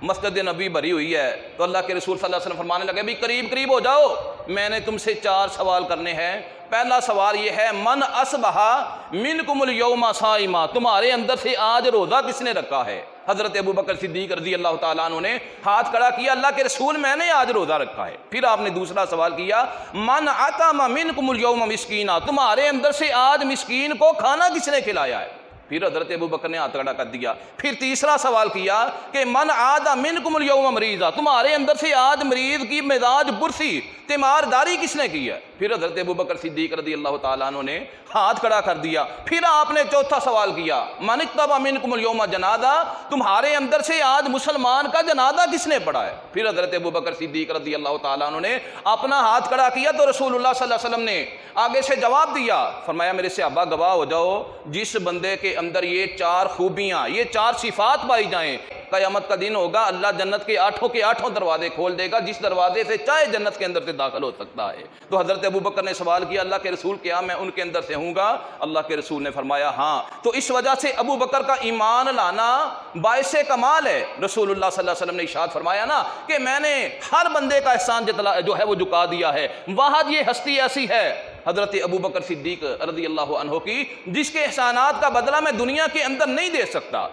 مسجد نبی بھری ہوئی ہے تو اللہ کے رسول صلی اللہ علیہ وسلم فرمانے لگے بھی قریب قریب ہو جاؤ، میں نے تم سے 4 سوال کرنے ہیں۔ پہلا سوال یہ ہے من اصبح منکم اليوم صائما، تمہارے اندر سے آج روزہ کس نے رکھا ہے؟ حضرت ابوبکر صدیق رضی اللہ تعالیٰ عنہ نے ہاتھ کھڑا کیا، اللہ کے رسول میں نے آج روزہ رکھا ہے۔ پھر آپ نے دوسرا سوال کیا من اطعم منکم اليوم مسکینا، تمہارے اندر سے آج مسکین کو کھانا کس نے کھلایا ہے؟ پھر حضرت ابوبکر نے ہاتھ کھڑا کر دیا۔ پھر تیسرا سوال کیا کہ من عاد منکم اليوم مریضا، تمہارے اندر سے آج مریض کی مزاج برسی تیمارداری کس نے کی ہے؟ پھر حضرت ابوبکر صدیق رضی اللہ تعالیٰ عنہ نے ہاتھ کھڑا کر دیا۔ پھر آپ نے چوتھا سوال کیا من اتبع منکم اليوم جنازہ، تمہارے اندر سے آج مسلمان کا جنازہ کس نے پڑھا ہے؟ پھر حضرت ابوبکر صدیق رضی اللہ تعالیٰ عنہ نے اپنا ہاتھ کھڑا کیا تو رسول اللہ صلی اللہ علیہ وسلم نے آگے سے جواب دیا، فرمایا میرے صحابہ گواہ ہو جاؤ، جس بندے کے اندر یہ 4 خوبیاں، یہ 4 صفات پائی جائیں، قیامت کا دن ہوگا اللہ جنت کے 8 دروازے کھول دے گا، جس دروازے سے چاہے جنت کے اندر سے داخل ہو سکتا ہے۔ تو حضرت ابوبکر نے سوال کیا اللہ کے رسول کیا میں ان کے اندر سے ہوں گا؟ اللہ کے رسول نے فرمایا ہاں۔ تو اس وجہ سے ابوبکر کا ایمان لانا باعث کمال ہے۔ رسول اللہ صلی اللہ علیہ وسلم نے ارشاد فرمایا نا کہ میں نے ہر بندے کا احسان جو ہے وہ جھکا دیا ہے، واحد یہ ہستی ایسی ہے حضرت ابوبکر صدیق رضی اللہ عنہ کی، جس کے احسانات کا بدلہ میں دنیا کے اندر نہیں دے سکتا۔